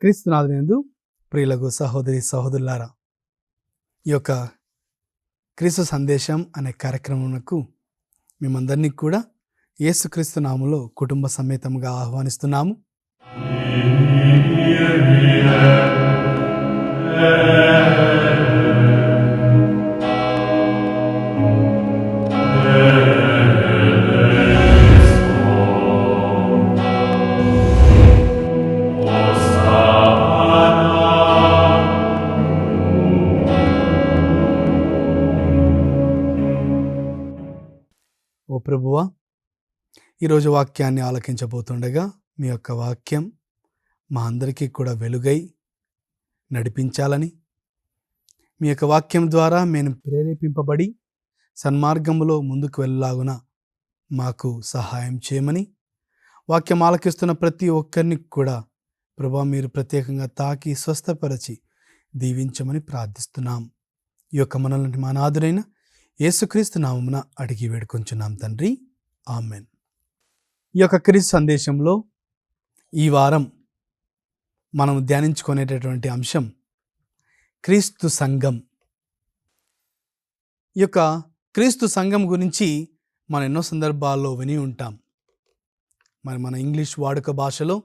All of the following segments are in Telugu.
క్రీస్తునాథునందు ప్రియులకు సహోదరి సహోదరులారా, ఈ యొక్క క్రీస్తు సందేశం అనే కార్యక్రమంకు మేమందరినీ కూడా యేసుక్రీస్తు నామములో కుటుంబ సమేతంగా ఆహ్వానిస్తున్నాము. ఓ ప్రభువా, ఈరోజు వాక్యాన్ని ఆలకించబోతుండగా మీ యొక్క వాక్యం మా అందరికీ కూడా వెలుగై నడిపించాలని, మీ యొక్క వాక్యం ద్వారా మేము ప్రేరేపింపబడి సన్మార్గములో ముందుకు వెళ్ళలాగున మాకు సహాయం చేయమని, వాక్యం ఆలకిస్తున్న ప్రతి ఒక్కరిని కూడా ప్రభువా మీరు ప్రత్యేకంగా తాకి స్వస్థపరచి దీవించమని ప్రార్థిస్తున్నాం. ఈ యొక్క మనల్ని మా నాథుడైన యేసుక్రీస్తు నామమున అడిగి వేడుకొంచున్నాం తండ్రి, ఆమెన్. ఈ యొక్క క్రీస్తు సందేశంలో ఈ వారం మనం ధ్యానించుకునేటటువంటి అంశం క్రీస్తు సంఘం. ఈ యొక్క క్రీస్తు సంఘం గురించి మనం ఎన్నో సందర్భాల్లో విని ఉంటాం. మరి మన ఇంగ్లీష్ వాడుక భాషలో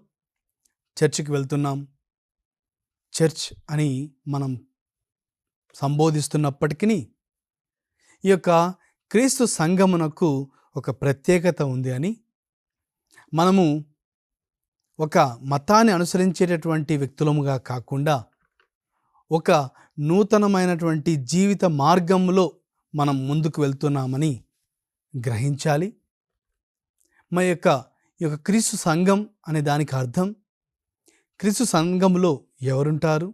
చర్చికి వెళ్తున్నాం, చర్చ్ అని మనం సంబోధిస్తున్నప్పటికీ ఈ యొక్క క్రీస్తు సంఘమునకు ఒక ప్రత్యేకత ఉంది అని, మనము ఒక మతాన్ని అనుసరించేటటువంటి వ్యక్తులముగా కాకుండా ఒక నూతనమైనటువంటి జీవిత మార్గంలో మనం ముందుకు వెళ్తున్నామని గ్రహించాలి. ఈ యొక్క క్రీస్తు సంఘం అనే దానికి అర్థం, క్రీస్తు సంఘంలో ఎవరుంటారు,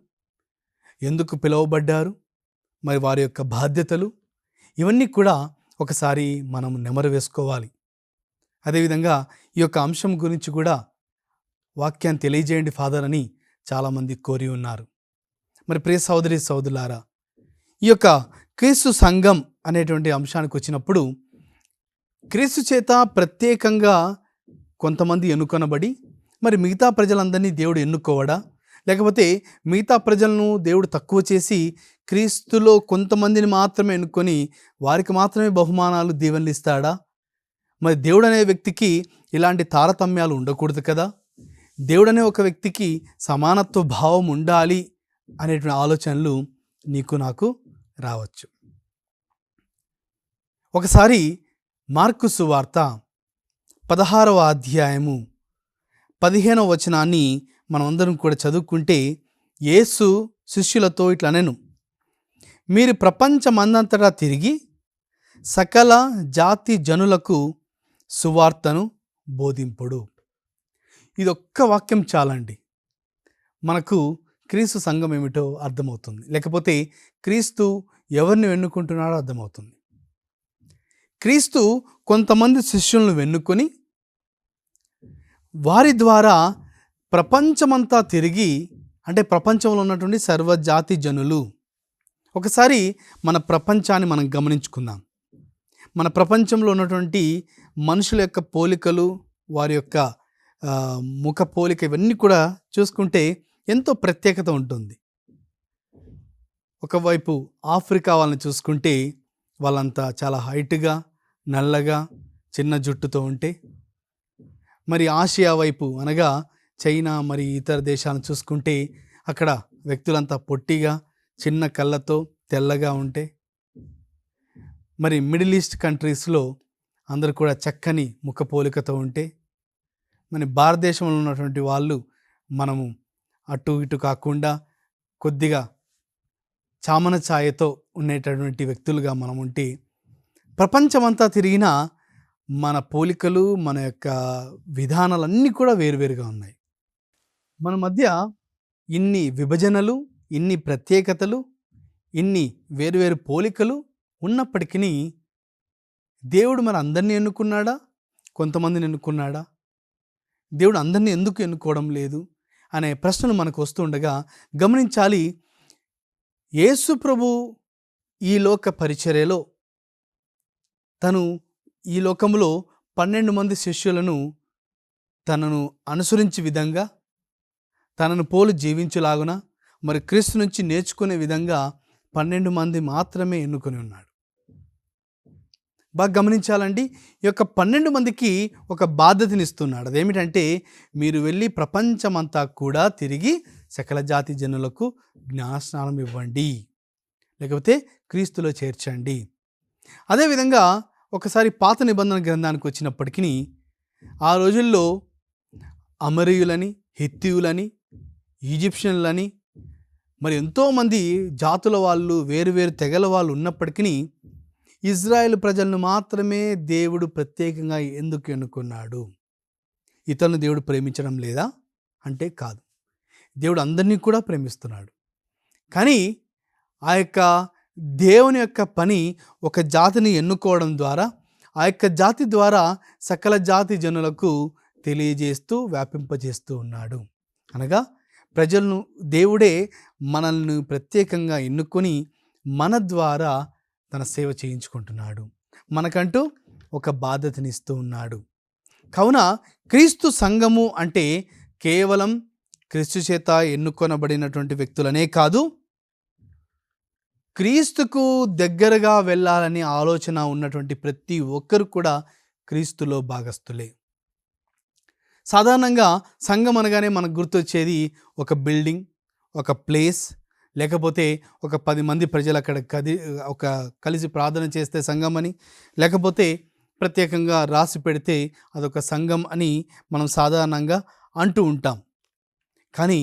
ఎందుకు పిలువబడ్డారు, మరి వారి యొక్క బాధ్యతలు, ఇవన్నీ కూడా ఒకసారి మనం నెమరు వేసుకోవాలి. అదేవిధంగా ఈ యొక్క అంశం గురించి కూడా వాక్యాన్ని తెలియజేయండి ఫాదర్ అని చాలామంది కోరి ఉన్నారు. మరి ప్రియ సహోదరి సహోదరులారా, ఈ యొక్క క్రీస్తు సంఘం అనేటువంటి అంశానికి వచ్చినప్పుడు, క్రీస్తు చేత ప్రత్యేకంగా కొంతమంది ఎన్నుకొనబడి మరి మిగతా ప్రజలందరినీ దేవుడు ఎన్నుకోవడా, లేకపోతే మిగతా ప్రజలను దేవుడు తక్కువ చేసి క్రీస్తులో కొంతమందిని మాత్రమే ఎన్నుకొని వారికి మాత్రమే బహుమానాలు దీవెనలు ఇస్తాడా? మరి దేవుడు అనే వ్యక్తికి ఇలాంటి తారతమ్యాలు ఉండకూడదు కదా. దేవుడు అనే ఒక వ్యక్తికి సమానత్వ భావం ఉండాలి అనేటువంటి ఆలోచనలు నీకు నాకు రావచ్చు. ఒకసారి మార్కు సువార్త 16వ అధ్యాయము 15వ వచనాన్ని మనం అందరం కూడా చదువుకుంటే, యేసు శిష్యులతో ఇట్లా అనెను, మీరు ప్రపంచమందంతటా తిరిగి సకల జాతి జనులకు సువార్తను బోధింపుడు. ఇది ఒక్క వాక్యం చాలండి, మనకు క్రీస్తు సంఘం ఏమిటో అర్థమవుతుంది, లేకపోతే క్రీస్తు ఎవరిని వెన్నుకుంటున్నాడో అర్థమవుతుంది. క్రీస్తు కొంతమంది శిష్యులను వెన్నుకొని వారి ద్వారా ప్రపంచమంతా తిరిగి, అంటే ప్రపంచంలో ఉన్నటువంటి సర్వజాతి జనులు. ఒకసారి మన ప్రపంచాన్ని మనం గమనించుకుందాం. మన ప్రపంచంలో ఉన్నటువంటి మనుషుల యొక్క పోలికలు, వారి యొక్క ముఖ పోలిక, ఇవన్నీ కూడా చూసుకుంటే ఎంతో ప్రత్యేకత ఉంటుంది. ఒకవైపు ఆఫ్రికా వాళ్ళని చూసుకుంటే వాళ్ళంతా చాలా హైట్గా, నల్లగా, చిన్న జుట్టుతో ఉంటే, మరి ఆసియా వైపు అనగా చైనా మరి ఇతర దేశాలను చూసుకుంటే అక్కడ వ్యక్తులంతా పొట్టిగా, చిన్న కళ్ళతో, తెల్లగా ఉంటే, మరి మిడిల్ ఈస్ట్ కంట్రీస్లో అందరూ కూడా చక్కని ముఖ పోలికతో ఉంటే, మరి భారతదేశంలో ఉన్నటువంటి వాళ్ళు మనము అటు ఇటు కాకుండా కొద్దిగా చామన ఛాయతో ఉండేటటువంటి వ్యక్తులుగా మనం ఉంటే, ప్రపంచమంతా తిరిగినా మన పోలికలు, మన యొక్క విధానాలన్నీ కూడా వేరువేరుగా ఉన్నాయి. మన మధ్య ఇన్ని విభజనలు, ఇన్ని ప్రత్యేకతలు, ఇన్ని వేరువేరు పోలికలు ఉన్నప్పటికీ దేవుడు మరి అందరినీ ఎన్నుకున్నాడా, కొంతమందిని ఎన్నుకున్నాడా? దేవుడు అందరినీ ఎందుకు ఎన్నుకోవడం లేదు అనే ప్రశ్నలు మనకు వస్తుండగా గమనించాలి. యేసు ప్రభు ఈ లోక పరిచర్యలో తను ఈ లోకంలో 12 మంది శిష్యులను తనను అనుసరించి విధంగా తనను పోలు జీవించులాగున మరి క్రీస్తు నుంచి నేర్చుకునే విధంగా 12 మంది మాత్రమే ఎన్నుకొని ఉన్నాడు. బాగా గమనించాలండి. ఈ యొక్క 12 మందికి ఒక బాధ్యతనిస్తున్నాడు. అదేమిటంటే, మీరు వెళ్ళి ప్రపంచమంతా కూడా తిరిగి సకల జాతి జనులకు జ్ఞానస్నానం ఇవ్వండి, లేకపోతే క్రీస్తులో చేర్చండి. అదేవిధంగా ఒకసారి పాత నిబంధన గ్రంథానికి వచ్చినప్పటికీ ఆ రోజుల్లో అమరీయులని, హిత్తీయులని, ఈజిప్షియన్లని మరి ఎంతోమంది జాతుల వాళ్ళు, వేరు తెగల వాళ్ళు ఉన్నప్పటికీ ఇజ్రాయెల్ ప్రజలను మాత్రమే దేవుడు ప్రత్యేకంగా ఎందుకు ఎన్నుకున్నాడు? ఇతరులను దేవుడు ప్రేమించడం లేదా అంటే కాదు. దేవుడు అందరినీ కూడా ప్రేమిస్తున్నాడు. కానీ ఆ యొక్క దేవుని యొక్క పని ఒక జాతిని ఎన్నుకోవడం ద్వారా, ఆ యొక్క జాతి ద్వారా సకల జాతి జనులకు తెలియజేస్తూ వ్యాపింపజేస్తూ ఉన్నాడు. అనగా ప్రజలను దేవుడే మనల్ని ప్రత్యేకంగా ఎన్నుకొని మన ద్వారా తన సేవ చేయించుకుంటున్నాడు. మనకంటూ ఒక బాధ్యతనిస్తూ ఉన్నాడు. కావున క్రీస్తు సంఘము అంటే కేవలం క్రీస్తు చేత ఎన్నుకొనబడినటువంటి వ్యక్తులనే కాదు, క్రీస్తుకు దగ్గరగా వెళ్ళాలని ఆలోచన ఉన్నటువంటి ప్రతి ఒక్కరు కూడా క్రీస్తులో భాగస్థులే. సాధారణంగా సంఘం అనగానే మనకు గుర్తొచ్చేది ఒక బిల్డింగ్, ఒక ప్లేస్, లేకపోతే ఒక 10 మంది ప్రజలు అక్కడ కలిసి ప్రార్థన చేస్తే సంఘం అని, లేకపోతే ప్రత్యేకంగా రాసి పెడితే అదొక సంఘం అని మనం సాధారణంగా అంటూ ఉంటాం. కానీ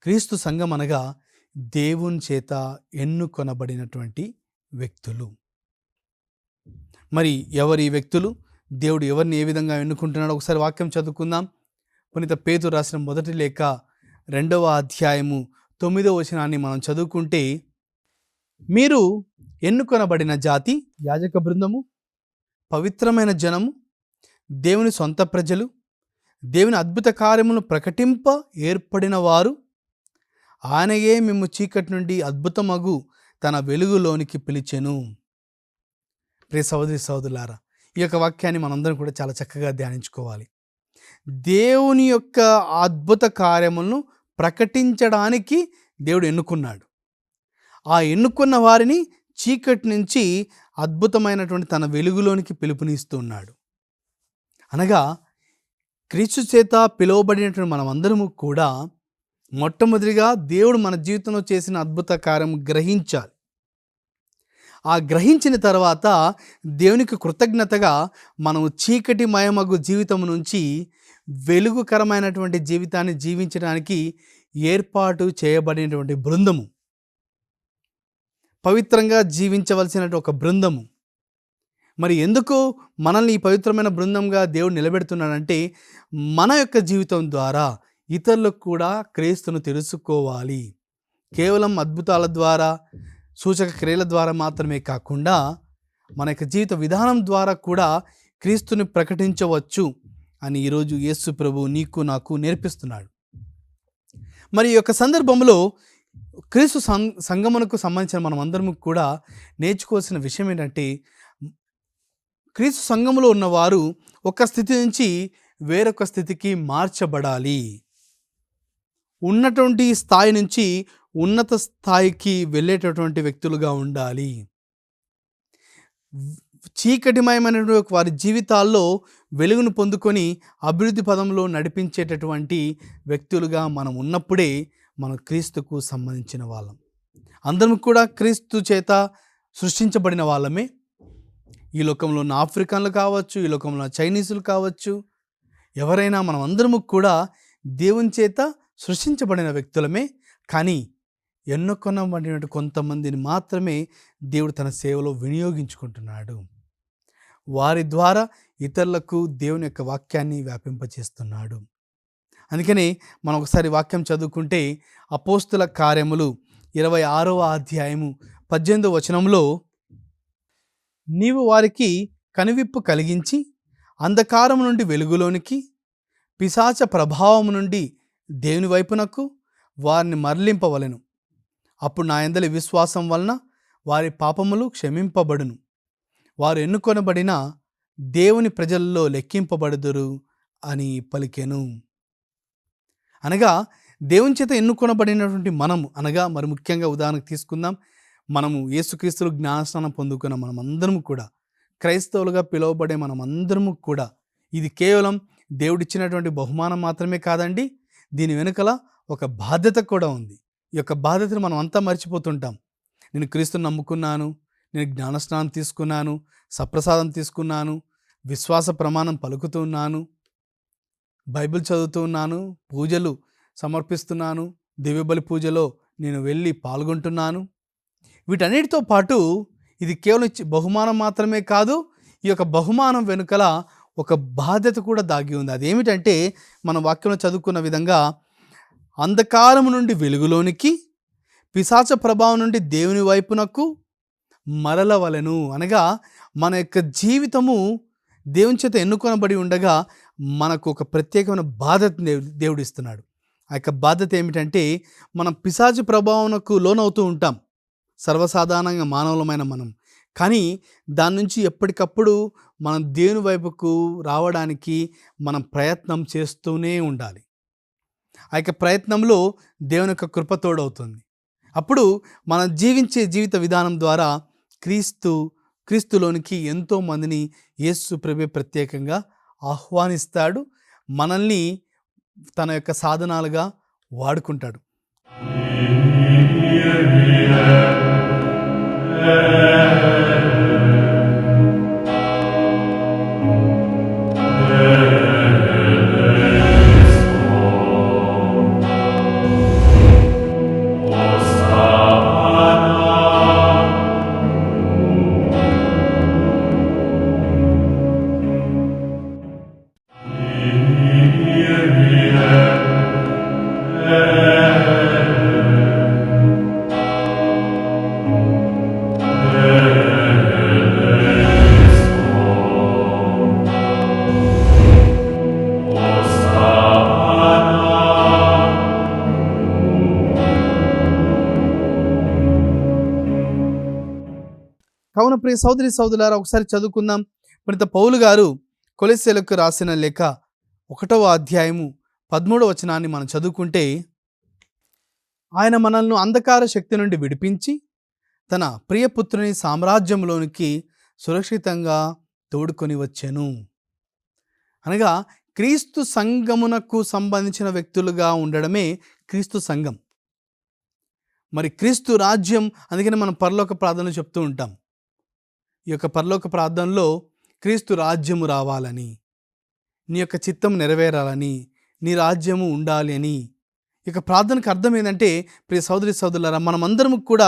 క్రీస్తు సంఘం అనగా దేవుని చేత ఎన్నుకొనబడినటువంటి వ్యక్తులు. మరి ఎవరి వ్యక్తులు? దేవుడు ఎవరిని ఏ విధంగా ఎన్నుకుంటున్నాడో ఒకసారి వాక్యం చదువుకుందాం. పునీత పేతురు రాసిన మొదటి లేఖ 2వ అధ్యాయము 9వ వచనాన్ని మనం చదువుకుంటే, మీరు ఎన్నుకొనబడిన జాతి, యాజక బృందము, పవిత్రమైన జనము, దేవుని సొంత ప్రజలు, దేవుని అద్భుత కార్యములను ప్రకటింప ఏర్పడిన వారు, ఆయనయే మేము చీకటి నుండి అద్భుతమగు తన వెలుగులోనికి పిలిచెను. ప్రియ సహోదరి సహోదరులారా, ఈ యొక్క వాక్యాన్ని మనందరం కూడా చాలా చక్కగా ధ్యానించుకోవాలి. దేవుని యొక్క అద్భుత కార్యములను ప్రకటించడానికి దేవుడు ఎన్నుకున్నాడు. ఆ ఎన్నుకున్న వారిని చీకటి నుంచి అద్భుతమైనటువంటి తన వెలుగులోనికి పిలుపునిస్తున్నాడు. అనగా క్రీస్తు చేత పిలువబడినటువంటి మనమందరము కూడా మొట్టమొదటిగా దేవుడు మన జీవితంలో చేసిన అద్భుత కార్యం గ్రహించాలి. ఆ గ్రహించిన తర్వాత దేవునికి కృతజ్ఞతగా మనం చీకటి మయమగు జీవితం నుంచి వెలుగుకరమైనటువంటి జీవితాన్ని జీవించడానికి ఏర్పాటు చేయబడినటువంటి బృందము, పవిత్రంగా జీవించవలసినటువంటి ఒక బృందము. మరి ఎందుకు మనల్ని ఈ పవిత్రమైన బృందంగా దేవుడు నిలబెడుతున్నాడంటే, మన యొక్క జీవితం ద్వారా ఇతరులకు కూడా క్రీస్తును తెలుసుకోవాలి. కేవలం అద్భుతాల ద్వారా, సూచక క్రియల ద్వారా మాత్రమే కాకుండా మన యొక్క జీవిత విధానం ద్వారా కూడా క్రీస్తుని ప్రకటించవచ్చు అని ఈరోజు యేసు ప్రభు నీకు నాకు నేర్పిస్తున్నాడు. మరి ఈ యొక్క సందర్భంలో క్రీస్తు సంగమునకు సంబంధించిన మనం అందరం కూడా నేర్చుకోవాల్సిన విషయం ఏంటంటే, క్రీస్తు సంఘములో ఉన్నవారు ఒక స్థితి నుంచి వేరొక స్థితికి మార్చబడాలి. ఉన్నటువంటి స్థాయి నుంచి ఉన్నత స్థాయికి వెళ్ళేటటువంటి వ్యక్తులుగా ఉండాలి. చీకటిమయమైనటువంటి వారి జీవితాల్లో వెలుగును పొందుకొని అభివృద్ధి పదంలో నడిపించేటటువంటి వ్యక్తులుగా మనం ఉన్నప్పుడే మనం క్రీస్తుకు సంబంధించిన వాళ్ళం. అందరం కూడా క్రీస్తు చేత సృష్టించబడిన వాళ్ళమే. ఈ లోకంలో ఉన్న ఆఫ్రికన్లు కావచ్చు, ఈ లోకంలో ఉన్న చైనీసులు కావచ్చు, ఎవరైనా మనం అందరము కూడా దేవుని చేత సృష్టించబడిన వ్యక్తులమే. కానీ ఎన్నుకొనబడినటువంటి కొంతమందిని మాత్రమే దేవుడు తన సేవలో వినియోగించుకుంటున్నాడు. వారి ద్వారా ఇతరులకు దేవుని యొక్క వాక్యాన్ని వ్యాపింపచేస్తున్నాడు. అందుకని మనం ఒకసారి వాక్యం చదువుకుంటే, అపోస్తుల కార్యములు 26వ అధ్యాయము 18వ వచనంలో, నీవు వారికి కనువిప్పు కలిగించి అంధకారం నుండి వెలుగులోనికి, పిశాచ ప్రభావం నుండి దేవుని వైపునకు వారిని మరలింపవలెను. అప్పుడు నా యందలి విశ్వాసం వలన వారి పాపములు క్షమింపబడును. వారు ఎన్నుకొనబడిన దేవుని ప్రజల్లో లెక్కింపబడుదురు అని పలికెను. అనగా దేవుని చేత ఎన్నుకొనబడినటువంటి మనము, అనగా మరి ముఖ్యంగా ఉదాహరణకు తీసుకుందాం, మనము యేసుక్రీస్తులో జ్ఞానస్నానం పొందుకున్న మనమందరము కూడా, క్రైస్తవులుగా పిలువబడే మనమందరము కూడా, ఇది కేవలం దేవుడిచ్చినటువంటి బహుమానం మాత్రమే కాదండి, దీని వెనుకల ఒక బాధ్యత కూడా ఉంది. ఈ యొక్క బాధ్యతను మనం అంతా మర్చిపోతుంటాం. నేను క్రీస్తుని నమ్ముకున్నాను, నేను జ్ఞానస్నానం తీసుకున్నాను, సప్రసాదం తీసుకున్నాను, విశ్వాస ప్రమాణం పలుకుతున్నాను, బైబిల్ చదువుతున్నాను, పూజలు సమర్పిస్తున్నాను, దివ్యబలి పూజలో నేను వెళ్ళి పాల్గొంటున్నాను. వీటన్నిటితో పాటు ఇది కేవలం బహుమానం మాత్రమే కాదు, ఈ యొక్క బహుమానం వెనుకల ఒక బాధ్యత కూడా దాగి ఉంది. అదేమిటంటే మన వాక్యంలో చదువుకున్న విధంగా, అంధకారము నుండి వెలుగులోనికి, పిశాచ ప్రభావం నుండి దేవుని వైపునకు మరలవలెను. అనగా మన యొక్క జీవితము దేవుని చేత ఎన్నుకొనబడి ఉండగా మనకు ఒక ప్రత్యేకమైన బాధ్యత దేవుడిస్తున్నాడు. ఆ యొక్క బాధ్యత ఏమిటంటే, మనం పిశాచ ప్రభావంకు లోనవుతూ ఉంటాం, సర్వసాధారణంగా మానవులమైన మనం. కానీ దాని నుంచి ఎప్పటికప్పుడు మనం దేవుని వైపుకు రావడానికి మనం ప్రయత్నం చేస్తూనే ఉండాలి. ఆ యొక్క ప్రయత్నంలో దేవుని యొక్క కృప తోడవుతుంది. అప్పుడు మనం జీవించే జీవిత విధానం ద్వారా క్రీస్తులోనికి ఎంతో మందిని యేసు ప్రభువే ప్రత్యేకంగా ఆహ్వానిస్తాడు, మనల్ని తన యొక్క సాధనాలుగా వాడుకుంటాడు. కావున ప్రియ సోదరి సోదరులారా, ఒకసారి చదువుకుందాం. పునీత పౌలు గారు కొలొస్సీయులకు రాసిన లేఖ 1వ అధ్యాయము 13వ వచనాన్ని మనం చదువుకుంటే, ఆయన మనల్ని అంధకార శక్తి నుండి విడిపించి తన ప్రియపుత్రుని సామ్రాజ్యంలోనికి సురక్షితంగా తోడుకొని వచ్చెను. అనగా క్రీస్తు సంఘమునకు సంబంధించిన వ్యక్తులుగా ఉండడమే క్రీస్తు సంఘం. మరి క్రీస్తు రాజ్యం, అందుకని మనం పరలోక ప్రార్థనలు చెప్తూ ఉంటాం. ఈ యొక్క పరలోక ప్రార్థనలో క్రీస్తు రాజ్యము రావాలని, నీ యొక్క చిత్తం నెరవేరాలని, నీ రాజ్యము ఉండాలి అని. ఈ యొక్క ప్రార్థనకు అర్థం ఏంటంటే, ప్రియ సోదరి సోదరులారా, మనమందరం కూడా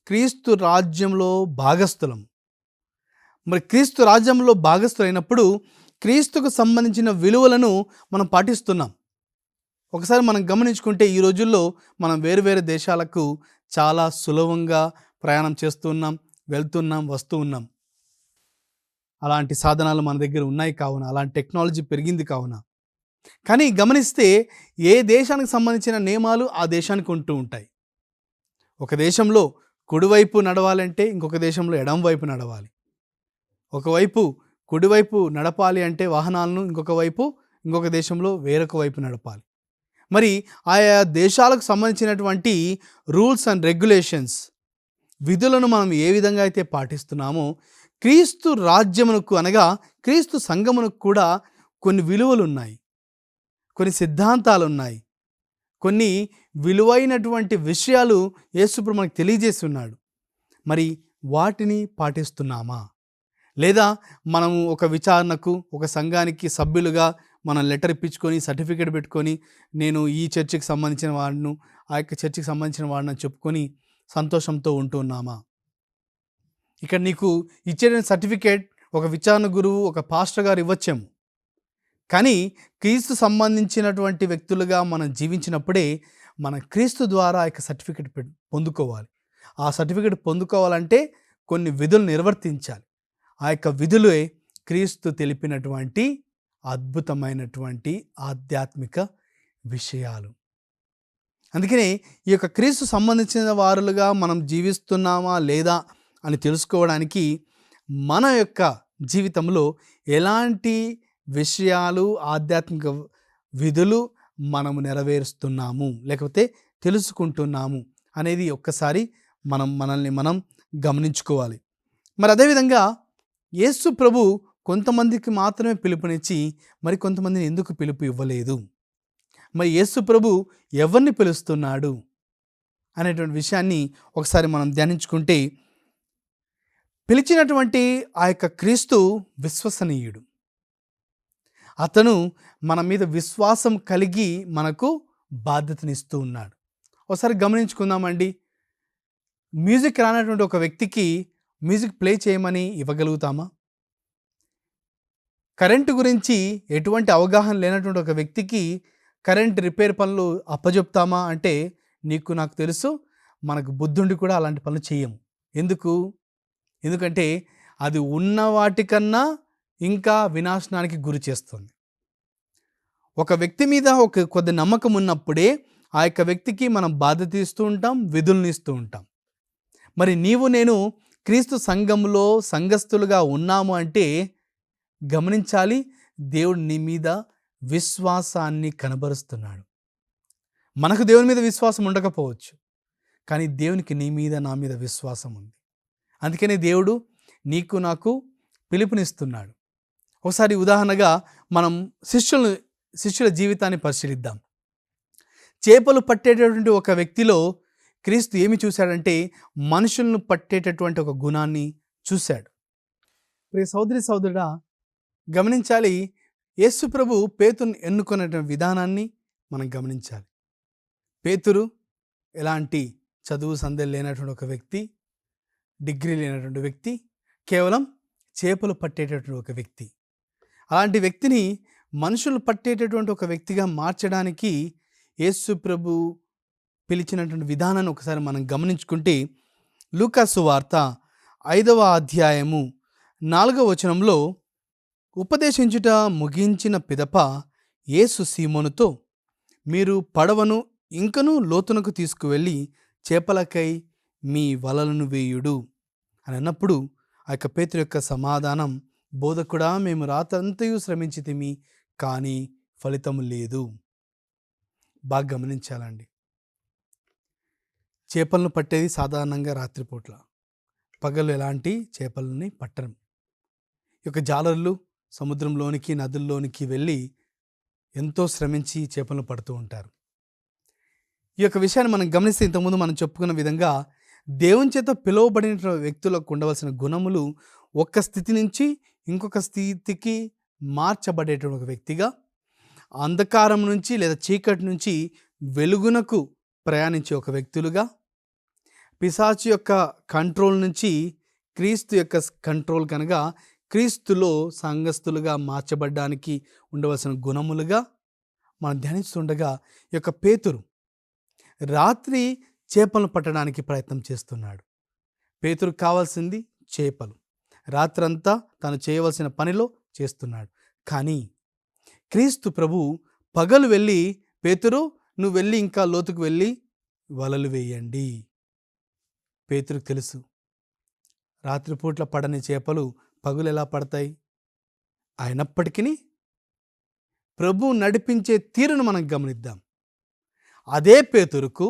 క్రీస్తు రాజ్యంలో భాగస్థులం. మరి క్రీస్తు రాజ్యంలో భాగస్థులైనప్పుడు క్రీస్తుకు సంబంధించిన విలువలను మనం పాటిస్తున్నాం. ఒకసారి మనం గమనించుకుంటే, ఈ రోజుల్లో మనం వేరు వేరు దేశాలకు చాలా సులభంగా ప్రయాణం చేస్తున్నాం, వెళ్తున్నాం, వస్తూ ఉన్నాం. అలాంటి సాధనాలు మన దగ్గర ఉన్నాయి కావున, అలాంటి టెక్నాలజీ పెరిగింది కావున. కానీ గమనిస్తే ఏ దేశానికి సంబంధించిన నియమాలు ఆ దేశానికి ఉంటూ ఉంటాయి. ఒక దేశంలో కుడివైపు నడవాలంటే ఇంకొక దేశంలో ఎడమ వైపు నడవాలి. ఒకవైపు కుడివైపు నడపాలి అంటే వాహనాలను ఇంకొక దేశంలో వేరొక వైపు నడపాలి. మరి ఆయా దేశాలకు సంబంధించినటువంటి రూల్స్ అండ్ రెగ్యులేషన్స్, విధులను మనం ఏ విధంగా అయితే పాటిస్తున్నామో, క్రీస్తు రాజ్యమునకు అనగా క్రీస్తు సంఘమునకు కూడా కొన్ని విలువలు ఉన్నాయి, కొన్ని సిద్ధాంతాలు ఉన్నాయి, కొన్ని విలువైనటువంటి విషయాలు యేసుప్రభువు మనకు తెలియజేసి ఉన్నాడు. మరి వాటిని పాటిస్తున్నామా? లేదా మనము ఒక విచారణకు, ఒక సంఘానికి సభ్యులుగా మనం లెటర్ ఇప్పించుకొని, సర్టిఫికేట్ పెట్టుకొని, నేను ఈ చర్చికి సంబంధించిన వాడిను, ఆ యొక్క చర్చికి సంబంధించిన వాడిని చెప్పుకొని సంతోషంతో ఉంటున్నామా? ఇక్కడ నీకు ఇచ్చే సర్టిఫికేట్ ఒక విచారణ గురువు, ఒక పాస్టర్ గారు ఇవ్వచ్చేమో. కానీ క్రీస్తు సంబంధించినటువంటి వ్యక్తులుగా మనం జీవించినప్పుడే మన క్రీస్తు ద్వారా ఆ యొక్క సర్టిఫికేట్ పొందుకోవాలి. ఆ సర్టిఫికేట్ పొందుకోవాలంటే కొన్ని విధులు నిర్వర్తించాలి. ఆ యొక్క విధులే క్రీస్తు తెలిపినటువంటి అద్భుతమైనటువంటి ఆధ్యాత్మిక విషయాలు. అందుకనే ఈ యొక్క క్రీస్తు సంబంధించిన వారులుగా మనం జీవిస్తున్నామా లేదా అని తెలుసుకోవడానికి మన యొక్క జీవితంలో ఎలాంటి విషయాలు, ఆధ్యాత్మిక విధులు మనము నెరవేరుస్తున్నాము లేకపోతే తెలుసుకుంటున్నాము అనేది ఒక్కసారి మనల్ని మనం గమనించుకోవాలి. మరి అదేవిధంగా యేసు ప్రభు కొంతమందికి మాత్రమే పిలుపునిచ్చి మరి కొంతమందిని ఎందుకు పిలుపు ఇవ్వలేదు? మరి యేసు ప్రభు ఎవరిని పిలుస్తున్నాడు అనేటువంటి విషయాన్ని ఒకసారి మనం ధ్యానించుకుంటే, పిలిచినటువంటి ఆ యొక్క క్రీస్తు విశ్వసనీయుడు. అతను మన మీద విశ్వాసం కలిగి మనకు బాధ్యతనిస్తూ ఉన్నాడు. ఒకసారి గమనించుకుందామండి. మ్యూజిక్ రానటువంటి ఒక వ్యక్తికి మ్యూజిక్ ప్లే చేయమని ఇవ్వగలుగుతామా? కరెంటు గురించి ఎటువంటి అవగాహన లేనటువంటి ఒక వ్యక్తికి కరెంట్ రిపేర్ పనులు అప్పజెప్తామా అంటే, నీకు నాకు తెలుసు మనకు బుద్ధుండి కూడా అలాంటి పనులు చేయము. ఎందుకంటే అది ఉన్న వాటికన్నా ఇంకా వినాశనానికి గురి చేస్తుంది. ఒక వ్యక్తి మీద ఒక కొద్ది నమ్మకం ఉన్నప్పుడే ఆ యొక్క వ్యక్తికి మనం బాధ్యత ఇస్తూ ఉంటాం, విధులను ఇస్తూ ఉంటాం. మరి నీవు నేను క్రీస్తు సంఘంలో సంఘస్థులుగా ఉన్నాము అంటే గమనించాలి, దేవుడు నీ మీద విశ్వాసాన్ని కనబరుస్తున్నాడు. మనకు దేవుని మీద విశ్వాసం ఉండకపోవచ్చు, కానీ దేవునికి నీ మీద నా మీద విశ్వాసం ఉంది. అందుకనే దేవుడు నీకు నాకు పిలుపునిస్తున్నాడు. ఒకసారి ఉదాహరణగా మనం శిష్యుల జీవితాన్ని పరిశీలిద్దాం. చేపలు పట్టేటటువంటి ఒక వ్యక్తిలో క్రీస్తు ఏమి చూశాడంటే, మనుషులను పట్టేటటువంటి ఒక గుణాన్ని చూశాడు. ప్రియ సోదరి సోదరుడా, గమనించాలి, యేసు ప్రభు పేతురుని ఎన్నుకునేటువంటి విధానాన్ని మనం గమనించాలి. పేతురు ఎలాంటి చదువు సందేహం లేనటువంటి ఒక వ్యక్తి, డిగ్రీ లేనటువంటి వ్యక్తి, కేవలం చేపలు పట్టేటటువంటి ఒక వ్యక్తి. అలాంటి వ్యక్తిని మనుషులు పట్టేటటువంటి ఒక వ్యక్తిగా మార్చడానికి యేసు ప్రభు పిలిచినటువంటి విధానాన్ని ఒకసారి మనం గమనించుకుంటే, లూకా సువార్త 5వ అధ్యాయము 4వ వచనంలో, ఉపదేశించుట ముగించిన పిదప యేసు సీమోనుతో, మీరు పడవను ఇంకనూ లోతునకు తీసుకువెళ్ళి చేపలకై మీ వలలను వేయుడు అని అన్నప్పుడు, ఆ యొక్క పేతురు యొక్క సమాధానం, బోధకుడా, మేము రాత్రంతయు శ్రమించితిమి, కానీ ఫలితము లేదు. బాగా గమనించాలండి. చేపలను పట్టేది సాధారణంగా రాత్రిపూట్ల, పగలు ఎలాంటి చేపలని పట్టరు. ఈ యొక్క జాలర్లు సముద్రంలోనికి నదుల్లోనికి వెళ్ళి ఎంతో శ్రమించి చేపలను పడుతూ ఉంటారు. ఈ యొక్క విషయాన్ని మనం గమనిస్తే, ఇంతకుముందు మనం చెప్పుకున్న విధంగా దేవుని చేత పిలువబడిన వ్యక్తులకు ఉండవలసిన గుణములు ఒక స్థితి నుంచి ఇంకొక స్థితికి మార్చబడేటువంటి ఒక వ్యక్తిగా, అంధకారం నుంచి లేదా చీకటి నుంచి వెలుగునకు ప్రయాణించే ఒక వ్యక్తులుగా, పిశాచు యొక్క కంట్రోల్ నుంచి క్రీస్తు యొక్క కంట్రోల్ కనుక క్రీస్తులో సంఘస్థులుగా మార్చబడ్డానికి ఉండవలసిన గుణములుగా మనం ధ్యానిస్తుండగా, ఈ యొక్క పేతురు రాత్రి చేపలను పట్టడానికి ప్రయత్నం చేస్తున్నాడు. పేతురు కావాల్సింది చేపలు. రాత్రంతా తను చేయవలసిన పనిలో చేస్తున్నాడు. కానీ క్రీస్తు ప్రభు పగలు వెళ్ళి, పేతురు నువ్వు వెళ్ళి ఇంకా లోతుకు వెళ్ళి వలలు వేయండి. పేతురుకు తెలుసు, రాత్రిపూట్ల పడని చేపలు పగులు ఎలా పడతాయి. అయినప్పటికీ ప్రభు నడిపించే తీరును మనం గమనిద్దాం. అదే పేతురుకు,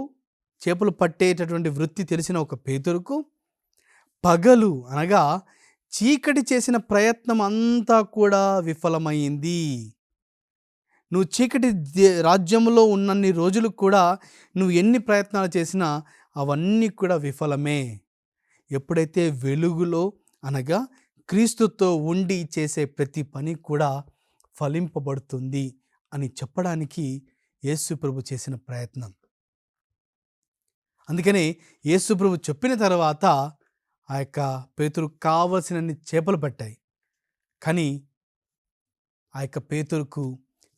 చేపలు పట్టేటటువంటి వృత్తి తెలిసిన ఒక పేతురుకు, పగలు అనగా చీకటి చేసిన ప్రయత్నం అంతా కూడా విఫలమైంది. నువ్వు చీకటి రాజ్యంలో ఉన్నన్ని రోజులు కూడా నువ్వు ఎన్ని ప్రయత్నాలు చేసినా అవన్నీ కూడా విఫలమే. ఎప్పుడైతే వెలుగులో అనగా క్రీస్తుతో ఉండి చేసే ప్రతి పని కూడా ఫలింపబడుతుంది అని చెప్పడానికి యేసు ప్రభు చేసిన ప్రయత్నం. అందుకనే యేసు ప్రభు చెప్పిన తర్వాత ఆ యొక్క పేతురు కావలసినన్ని చేపలు పట్టాయి. కానీ ఆ యొక్క పేతురుకు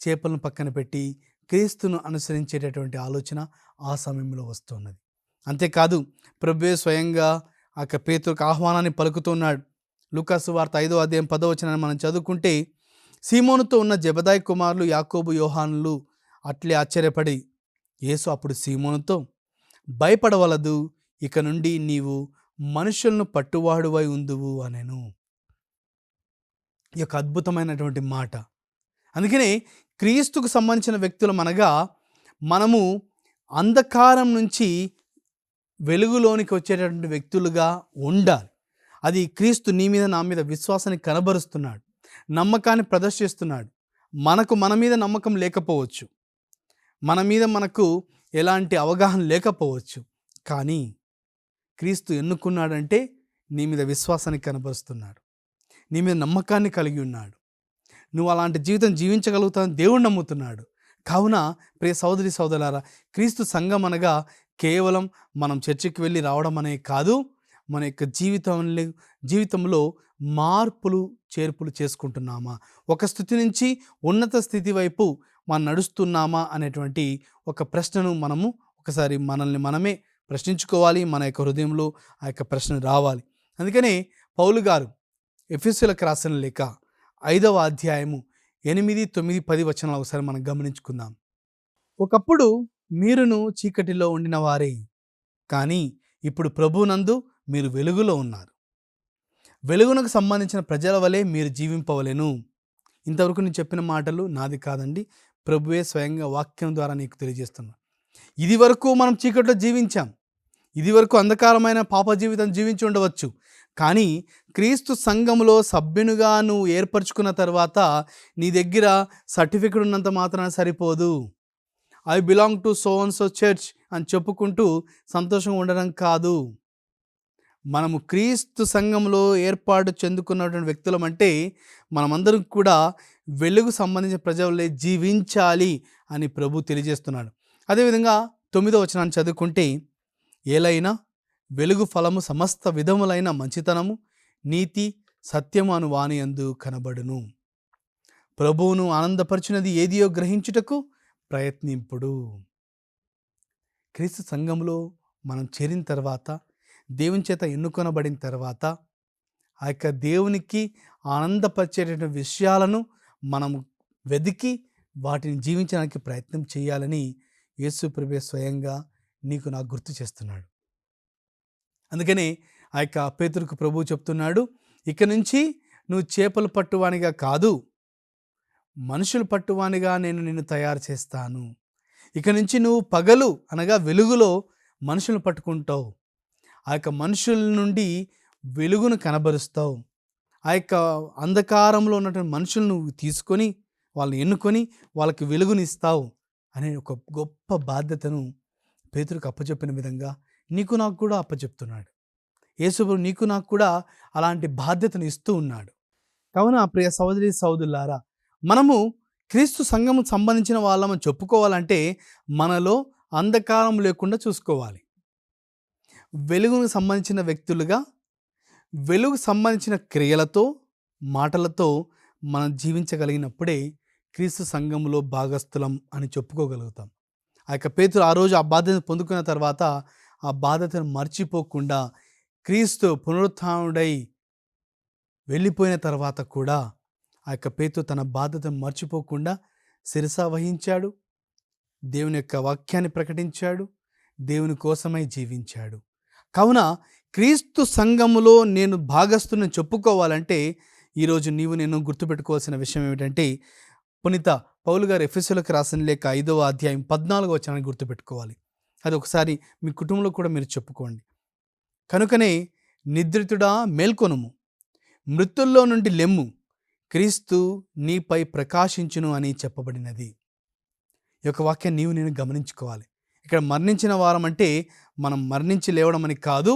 చేపలను పక్కన పెట్టి క్రీస్తును అనుసరించేటటువంటి ఆలోచన ఆ సమయంలో వస్తున్నది. అంతేకాదు, ప్రభువే స్వయంగా ఆ యొక్క పేతురుకు ఆహ్వానాన్ని పలుకుతున్నాడు. లూకా సువార్త 5వ అధ్యాయం 10వ వచనాన్ని మనం చదువుకుంటే, సీమోనుతో ఉన్న జెబెదాయి కుమారులు యాకోబు, యోహానులు అట్లే ఆశ్చర్యపడి, యేసు అప్పుడు సీమోనుతో, భయపడవలదు, ఇక నుండి నీవు మనుషులను పట్టువాడువై ఉందువు అనెను. ఈ యొక్క అద్భుతమైనటువంటి మాట. అందుకనే క్రీస్తుకు సంబంధించిన వ్యక్తులం అనగా మనము అంధకారం నుంచి వెలుగులోనికి వచ్చేటటువంటి వ్యక్తులుగా ఉండాలి. అది క్రీస్తు నీ మీద నా మీద విశ్వాసాన్ని కనబరుస్తున్నాడు, నమ్మకాన్ని ప్రదర్శిస్తున్నాడు. మన మీద నమ్మకం లేకపోవచ్చు, మన మీద మనకు ఎలాంటి అవగాహన లేకపోవచ్చు, కానీ క్రీస్తు ఎన్నుకున్నాడంటే నీ మీద విశ్వాసాన్ని కనబరుస్తున్నాడు, నీ మీద నమ్మకాన్ని కలిగి ఉన్నాడు. నువ్వు అలాంటి జీవితం జీవించగలుగుతావని దేవుడు నమ్ముతున్నాడు. కావున ప్రియ సోదరి సోదరులారా, క్రీస్తు సంఘం అనగా కేవలం మనం చర్చికి వెళ్ళి రావడం అనే కాదు, మన యొక్క జీవితంలో మార్పులు చేర్పులు చేసుకుంటున్నామా, ఒక స్థితి నుంచి ఉన్నత స్థితి వైపు మనం నడుస్తున్నామా అనేటువంటి ఒక ప్రశ్నను మనము ఒకసారి మనల్ని మనమే ప్రశ్నించుకోవాలి. మన యొక్క హృదయంలో ఆ యొక్క ప్రశ్న రావాలి. అందుకనే పౌలు గారు ఎఫెసీయులకు రాసిన లేఖ 5వ అధ్యాయము 8, 9, 10 వచనాలు ఒకసారి మనం గమనించుకుందాం. ఒకప్పుడు మీరును చీకటిలో ఉండిన వారే, కానీ ఇప్పుడు ప్రభువునందు మీరు వెలుగులో ఉన్నారు. వెలుగునకు సంబంధించిన ప్రజల వలె మీరు జీవింపవలెను. ఇంతవరకు నేను చెప్పిన మాటలు నాది కాదండి, ప్రభువే స్వయంగా వాక్యం ద్వారా నీకు తెలియజేస్తున్నా. ఇది వరకు మనం చీకట్లో జీవించాం, ఇది వరకు అంధకారమైన పాప జీవితం జీవించి ఉండవచ్చు. కానీ క్రీస్తు సంఘములో సభ్యునిగా నువ్వు ఏర్పరచుకున్న తర్వాత నీ దగ్గర సర్టిఫికెట్ ఉన్నంత మాత్రాన సరిపోదు. I belong to so and so church అని చెప్పుకుంటూ సంతోషంగా ఉండడం కాదు. మనము క్రీస్తు సంఘంలో ఏర్పాటు చెందుకున్నటువంటి వ్యక్తులం అంటే మనమందరం కూడా వెలుగు సంబంధించిన ప్రజలే జీవించాలి అని ప్రభు తెలియజేస్తున్నాడు. అదేవిధంగా 9వ వచనాన్ని చదువుకుంటే, ఏలైనా వెలుగు ఫలము సమస్త విధములైన మంచితనము, నీతి, సత్యము అను వాని యందు కనబడును. ప్రభువును ఆనందపరిచినది ఏదియో గ్రహించుటకు ప్రయత్నింపుడు. క్రీస్తు సంఘంలో మనం చేరిన తర్వాత, దేవుని చేత ఎన్నుకొనబడిన తర్వాత, ఆ యొక్క దేవునికి ఆనందపరిచేటటువంటి విషయాలను మనము వెతికి వాటిని జీవించడానికి ప్రయత్నం చేయాలని యేసు ప్రభువే స్వయంగా నీకు నాకు గుర్తు చేస్తున్నాడు. అందుకని ఆ యొక్క పేతురుకు ప్రభువు చెప్తున్నాడు, ఇక నుంచి నువ్వు చేపలు పట్టువానిగా కాదు, మనుషులు పట్టువానిగా నేను నిన్ను తయారు చేస్తాను. ఇక నుంచి నువ్వు పగలు అనగా వెలుగులో మనుషులను పట్టుకుంటావు. ఆ యొక్క మనుషుల నుండి వెలుగును కనబరుస్తావు. ఆ యొక్క అంధకారంలో ఉన్నటువంటి మనుషులను నువ్వు తీసుకొని వాళ్ళని ఎన్నుకొని వాళ్ళకి వెలుగునిస్తావు అనే ఒక గొప్ప బాధ్యతను పేతురుకు అప్పచెప్పిన విధంగా నీకు నాకు కూడా అప్పచెప్తున్నాడు. యేసు నీకు నాకు కూడా అలాంటి బాధ్యతను ఇస్తూ ఉన్నాడు. కావున ప్రియ సహోదరి సహోదరులారా, మనము క్రీస్తు సంఘము సంబంధించిన వాళ్ళమని చెప్పుకోవాలంటే మనలో అంధకారం లేకుండా చూసుకోవాలి. వెలుగుకు సంబంధించిన వ్యక్తులుగా, వెలుగు సంబంధించిన క్రియలతో, మాటలతో మనం జీవించగలిగినప్పుడే క్రీస్తు సంఘంలో భాగస్థులం అని చెప్పుకోగలుగుతాం. ఆ యొక్క పేతురు ఆ రోజు ఆ బాధ్యతను పొందుకున్న తర్వాత ఆ బాధ్యతను మర్చిపోకుండా క్రీస్తు పునరుత్థానుడై వెళ్ళిపోయిన తర్వాత కూడా ఆ యొక్క పేతురు తన బాధ్యతను మర్చిపోకుండా శిరస వహించాడు, దేవుని యొక్క వాక్యాన్ని ప్రకటించాడు, దేవుని కోసమై జీవించాడు. కావున క్రీస్తు సంఘములో నేను భాగస్థుని చెప్పుకోవాలంటే ఈరోజు నీవు నేను గుర్తుపెట్టుకోవాల్సిన విషయం ఏమిటంటే, పునీత పౌలు గారు ఎఫెసీయులకు రాసిన లేఖ 5వ అధ్యాయం 14వ వచనాన్ని గుర్తుపెట్టుకోవాలి. అది ఒకసారి మీ కుటుంబంలో కూడా మీరు చెప్పుకోండి. కనుకనే నిద్రితుడా మేల్కొనుము, మృతుల్లో నుండి లెమ్ము, క్రీస్తు నీపై ప్రకాశించును అని చెప్పబడినది. ఈ యొక్క వాక్యాన్ని నీవు నేను గమనించుకోవాలి. ఇక్కడ మరణించిన వారం అంటే మనం మరణించి లేవడం అని కాదు,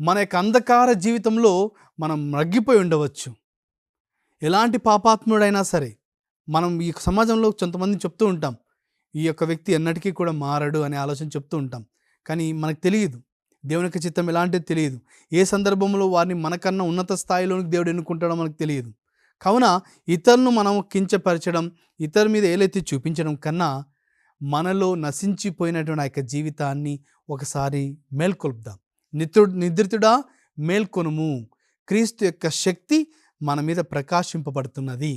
మన యొక్క అంధకార జీవితంలో మనం మగ్గిపోయి ఉండవచ్చు. ఎలాంటి పాపాత్ముడైనా సరే, మనం ఈ సమాజంలో కొంతమంది చెప్తూ ఉంటాం, ఈ యొక్క వ్యక్తి ఎన్నటికీ కూడా మారడు అనే ఆలోచన చెప్తూ ఉంటాం. కానీ మనకు తెలియదు దేవుని యొక్క చిత్తం ఎలాంటిది తెలియదు. ఏ సందర్భంలో వారిని మనకన్నా ఉన్నత స్థాయిలోనికి దేవుడు ఎన్నుకుంటాడో మనకు తెలియదు. కావున ఇతరులను మనం కించపరచడం, ఇతరుల మీద ఏలెత్తి చూపించడం కన్నా మనలో నశించిపోయినటువంటి ఆ యొక్క జీవితాన్ని ఒకసారి మేల్కొల్పుదాం. నిద్రితుడా మేల్కొనుము, క్రీస్తు యొక్క శక్తి మన మీద ప్రకాశింపబడుతున్నది.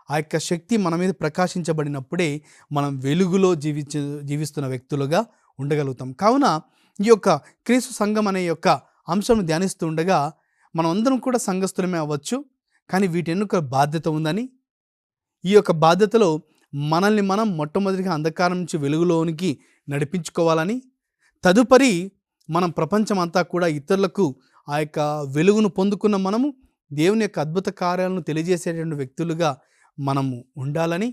ఆ యొక్క శక్తి మన మీద ప్రకాశించబడినప్పుడే మనం వెలుగులో జీవిస్తున్న వ్యక్తులుగా ఉండగలుగుతాం. కావున ఈ యొక్క క్రీస్తు సంఘం అనే యొక్క అంశం ధ్యానిస్తూ ఉండగా మనం అందరం కూడా సంఘస్థులమే అవ్వచ్చు, కానీ వీటి ఎన్నుక బాధ్యత ఉందని, ఈ యొక్క బాధ్యతలో మనల్ని మనం మొట్టమొదటిగా అంధకారం నుంచి వెలుగులోనికి నడిపించుకోవాలని, తదుపరి మనం ప్రపంచమంతా కూడా ఇతరులకు ఆ యొక్క వెలుగును పొందుకున్న మనము దేవుని యొక్క అద్భుత కార్యాలను తెలియజేసేటువంటి వ్యక్తులుగా మనము ఉండాలని,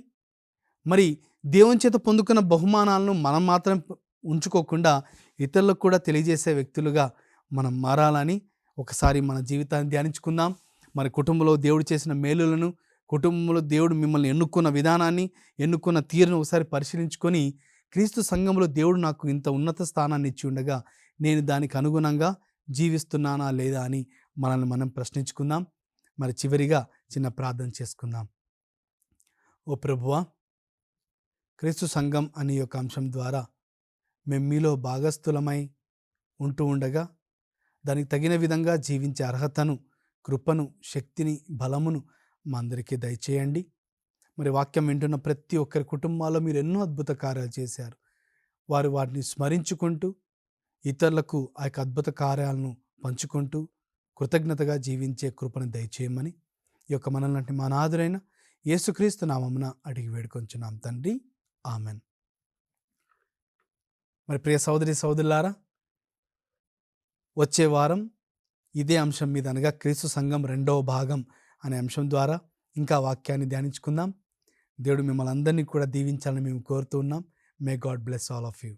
మరి దేవుని చేత పొందుకున్న బహుమానాలను మనం మాత్రం ఉంచుకోకుండా ఇతరులకు కూడా తెలియజేసే వ్యక్తులుగా మనం మారాలని ఒకసారి మన జీవితాన్ని ధ్యానించుకుందాం. మరి కుటుంబంలో దేవుడు చేసిన మేలులను, కుటుంబంలో దేవుడు మిమ్మల్ని ఎన్నుకున్న విధానాన్ని, ఎన్నుకున్న తీరును ఒకసారి పరిశీలించుకొని, క్రీస్తు సంఘంలో దేవుడు నాకు ఇంత ఉన్నత స్థానాన్ని ఇచ్చి ఉండగా నేను దానికి అనుగుణంగా జీవిస్తున్నానా లేదా అని మనల్ని మనం ప్రశ్నించుకుందాం. మరి చివరిగా చిన్న ప్రార్థన చేసుకుందాం. ఓ ప్రభువా, క్రీస్తు సంఘం అనే యొక్క అంశం ద్వారా మేము మీలో భాగస్థులమై ఉంటూ ఉండగా దానికి తగిన విధంగా జీవించే అర్హతను, కృపను, శక్తిని, బలమును మా అందరికీ దయచేయండి. మరి వాక్యం వింటున్న ప్రతి ఒక్కరి కుటుంబాల్లో మీరు ఎన్నో అద్భుత కార్యాలు చేశారు. వారు వాటిని స్మరించుకుంటూ ఇతరులకు ఆ యొక్క అద్భుత కార్యాలను పంచుకుంటూ కృతజ్ఞతగా జీవించే కృపను దయచేయమని ఈ యొక్క మనల్ని మా నాథుడైన యేసుక్రీస్తు నామమున అడిగి వేడుకొంచున్నాం తండ్రి, ఆమెన్. మరి ప్రియ సోదరి సోదరులారా, వచ్చే వారం ఇదే అంశం మీద అనగా క్రీస్తు సంఘం 2వ భాగం అనే అంశం ద్వారా ఇంకా వాక్యాన్ని ధ్యానించుకుందాం. దేవుడు మిమ్మల్ని అందరినీ కూడా దీవించాలని మేము కోరుతూ ఉన్నాం. May God bless all of you.